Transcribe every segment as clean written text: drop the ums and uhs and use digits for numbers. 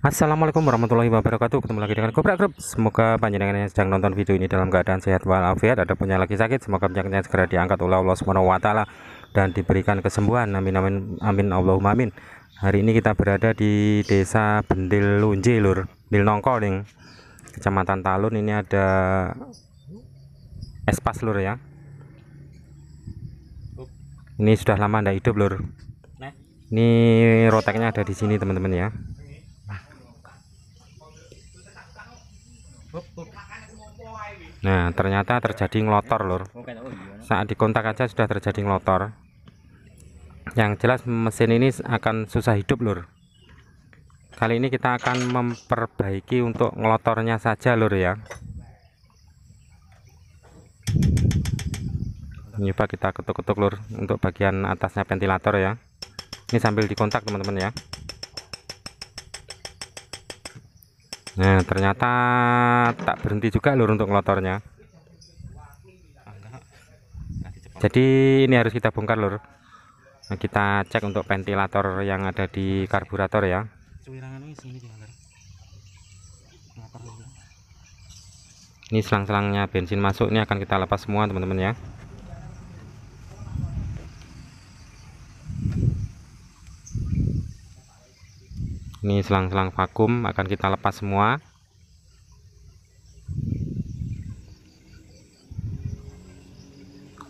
Assalamualaikum warahmatullahi wabarakatuh. Ketemu lagi dengan Kobra Group. Semoga panjenengan yang sedang nonton video ini dalam keadaan sehat walafiat. Ada punya lagi sakit, semoga penyakitnya segera diangkat oleh Allah Subhanahu wa taala dan diberikan kesembuhan. Amin amin amin Allahumma amin. Hari ini kita berada di Desa Bendil Lunje, Lur. Bendil Nongko ning Kecamatan Talun. Ini ada espas, Lur ya. Ini sudah lama ndak hidup, Lur. Ini roteknya ada di sini, teman-teman ya. Nah, ternyata terjadi ngelotor, Lur. Saat dikontak aja sudah terjadi ngelotor. Yang jelas mesin ini akan susah hidup, Lur. Kali ini kita akan memperbaiki untuk ngelotornya saja, Lur ya. Coba kita ketuk-ketuk, Lur, untuk bagian atasnya ventilator ya. Ini sambil dikontak, teman-teman ya. Nah, ternyata tak berhenti juga, Lur, untuk ngelotornya. Jadi ini harus kita bongkar, Lur. Nah, kita cek untuk ventilator yang ada di karburator ya. Ini selang-selangnya bensin masuk, ini akan kita lepas semua, teman-teman ya. Ini selang-selang vakum akan kita lepas semua.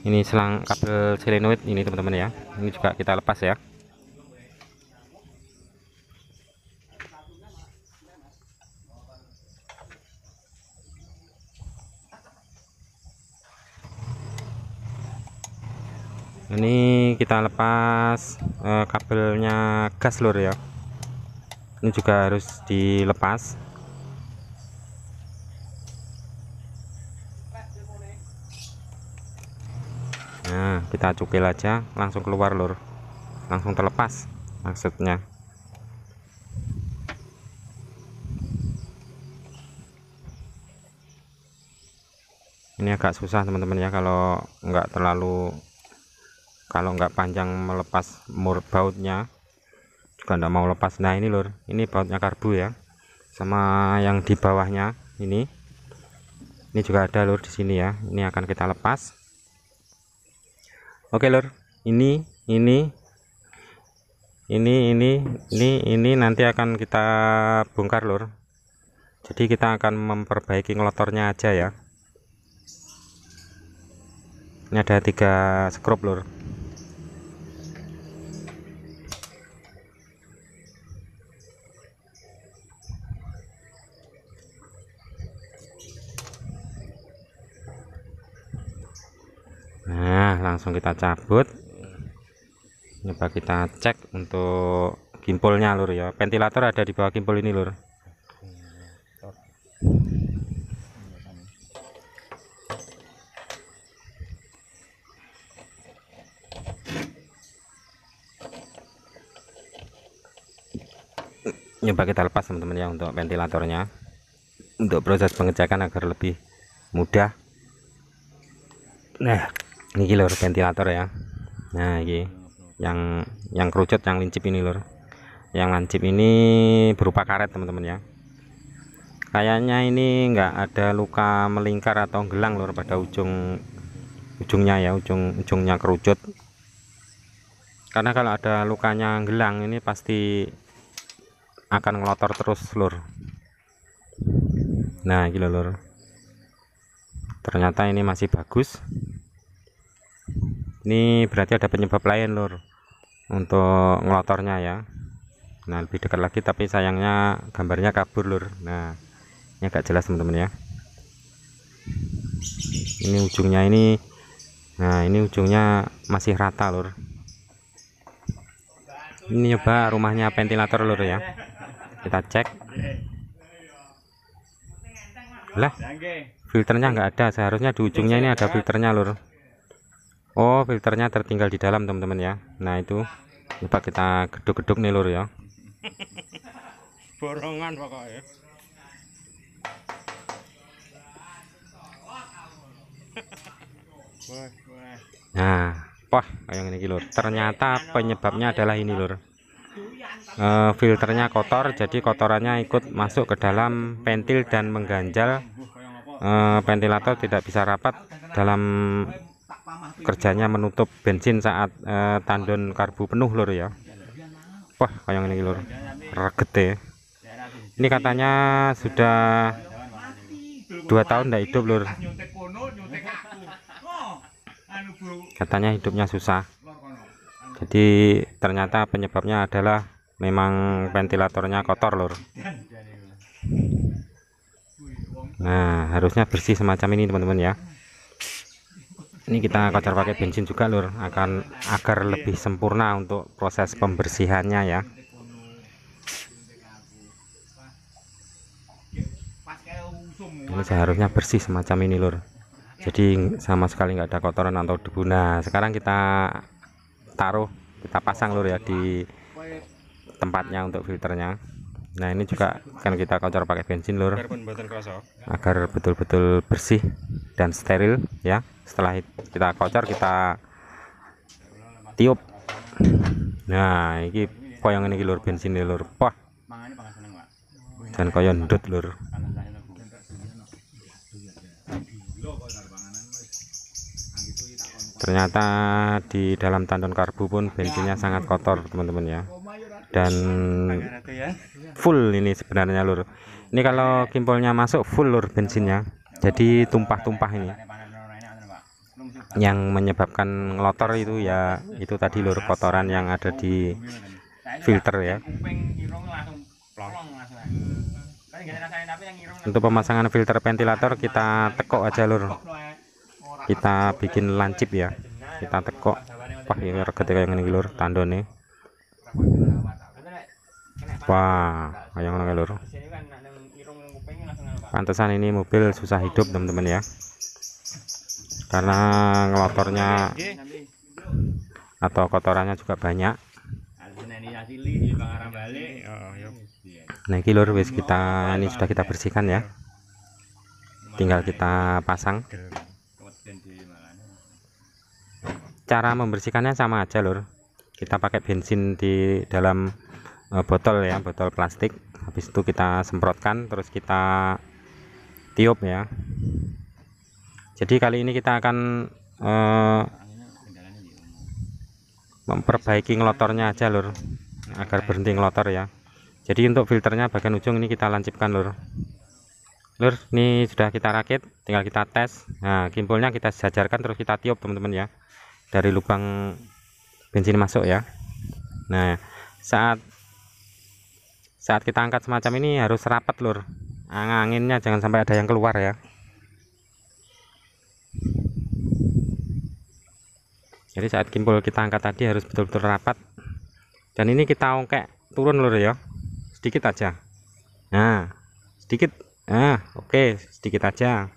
Ini selang kabel solenoid ini, teman-teman ya. Ini juga kita lepas ya. Ini kita lepas kabelnya gas, Lur ya. Ini juga harus dilepas. Nah, kita cukil aja langsung keluar, Lur. Langsung terlepas maksudnya. Ini agak susah, teman-teman ya, kalau nggak panjang melepas bautnya juga nggak mau lepas. Nah, ini, Lur, ini bautnya karbu ya, sama yang di bawahnya ini juga ada, Lur, di sini ya. Ini akan kita lepas. Oke, Lur, ini nanti akan kita bongkar, Lur. Jadi kita akan memperbaiki ngelotornya aja ya. Ini ada 3 skrup, Lur. Nah, langsung kita cabut. Coba kita cek untuk gimpolnya, Lur ya. Ventilator ada di bawah gimpol ini, Lur. Coba kita lepas, teman-teman ya, untuk ventilatornya, untuk proses pengecekan agar lebih mudah. Nah, ini, Lur, ventilator ya. Nah, ini yang kerucut, yang lincip ini, Lur. Yang lancip ini berupa karet, teman-teman ya. Kayaknya ini enggak ada luka melingkar atau gelang, Lur, pada ujungnya ya, ujungnya kerucut. Karena kalau ada lukanya gelang ini pasti akan ngelotor terus, Lur. Nah, gila, Lur. Ternyata ini masih bagus. Ini berarti ada penyebab lain, Lur, untuk ngelotornya ya. Nah, lebih dekat lagi, tapi sayangnya gambarnya kabur, Lur. Nah, ini agak jelas, teman-teman ya. Ini ujungnya ini. Nah, ini ujungnya masih rata, Lur. Ini coba rumahnya ventilator, Lur ya. Kita cek. Lah, filternya nggak ada. Seharusnya di ujungnya ini ada filternya, Lur. Oh, filternya tertinggal di dalam, teman-teman ya. Nah, itu coba kita geduk-geduk nih, Lur ya. Borongan pokoknya. Nah, wah, kayak ini, Lur. Ternyata penyebabnya adalah ini, Lur. filternya kotor, jadi kotorannya ikut masuk ke dalam ventil dan mengganjal ventilator, tidak bisa rapat dalam kerjanya menutup bensin saat tandon karbu penuh lur ya. Wah kayak ini lur, reget ya. Ini katanya sudah 2 tahun tidak hidup lur, katanya hidupnya susah. Jadi ternyata penyebabnya adalah memang ventilatornya kotor lur. Nah harusnya bersih semacam ini teman-teman ya. Ini kita kocor pakai bensin juga lur, agar lebih sempurna untuk proses pembersihannya ya. Ini seharusnya bersih semacam ini lur, jadi sama sekali nggak ada kotoran atau debu. Nah sekarang kita taruh, kita pasang lur ya di tempatnya untuk filternya. Nah ini juga akan kita kocor pakai bensin lur, agar betul-betul bersih dan steril ya. Setelah kita kocor, kita tiup. Nah ini koyong ini lur, bensin ini lur, wah dan koyong ndut lur. Ternyata di dalam tandon karbu pun bensinnya sangat kotor teman-teman ya, dan full ini sebenarnya lur. Ini kalau kimpolnya masuk full lur bensinnya, jadi tumpah-tumpah ini. Yang menyebabkan ngelotor itu ya itu tadi lur, kotoran yang ada di filter ya. Untuk pemasangan filter ventilator kita tekuk aja lur, kita bikin lancip ya, kita tekuk. Wah ini reget kayak ini lur tandone. Wah kayak ngono lur. Pantesan ini mobil susah hidup teman-teman ya, karena ngelotornya atau kotorannya juga banyak. Nah ini lur wis kita, ini sudah kita bersihkan ya, tinggal kita pasang. Cara membersihkannya sama aja lur, kita pakai bensin di dalam botol ya, botol plastik. Habis itu kita semprotkan, terus kita tiup ya. Jadi kali ini kita akan memperbaiki ngelotornya aja lur, agar berhenti ngelotor ya. Jadi untuk filternya bagian ujung ini kita lancipkan lur. Lur ini sudah kita rakit, tinggal kita tes. Nah kimpulnya kita jajarkan, terus kita tiup teman-teman ya, dari lubang bensin masuk ya. Nah saat kita angkat semacam ini harus rapat lur, anginnya jangan sampai ada yang keluar ya. Jadi saat kimpul kita angkat tadi harus betul-betul rapat, dan ini kita ongkek turun lur ya, sedikit aja. Nah sedikit, oke sedikit aja.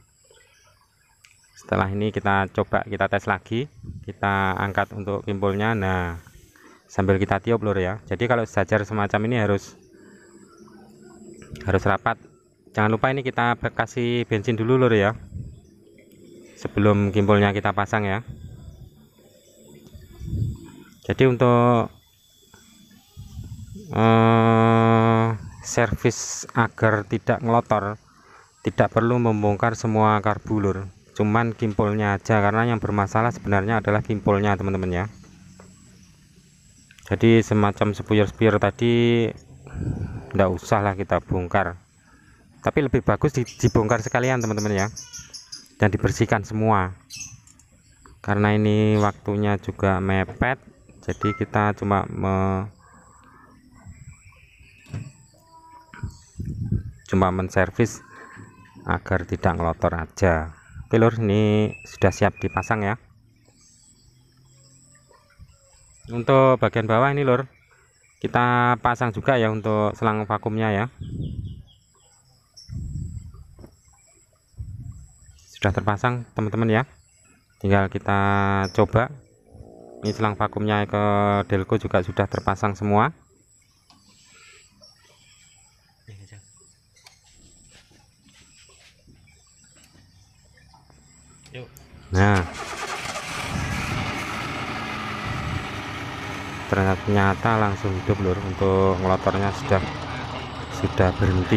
Setelah ini kita coba, kita tes lagi, kita angkat untuk kimpulnya. Nah sambil kita tiup lur ya. Jadi kalau sejajar semacam ini harus rapat. Jangan lupa ini kita kasih bensin dulu lur ya, sebelum kimpulnya kita pasang ya. Jadi untuk servis agar tidak ngelotor, tidak perlu membongkar semua karbu lur, cuman kimpulnya aja, karena yang bermasalah sebenarnya adalah kimpulnya teman-teman ya. Jadi semacam spuyur-spuyur tadi enggak usah lah kita bongkar, tapi lebih bagus dibongkar sekalian teman-teman ya, dan dibersihkan semua. Karena ini waktunya juga mepet, jadi kita cuma menservis agar tidak ngelotor aja. Oke lur, ini sudah siap dipasang ya. Untuk bagian bawah ini lur, kita pasang juga ya untuk selang vakumnya ya. Sudah terpasang teman-teman ya, tinggal kita coba. Ini selang vakumnya ke Delco juga sudah terpasang semua. Nah ternyata langsung hidup lur. Untuk ngelotornya sudah berhenti.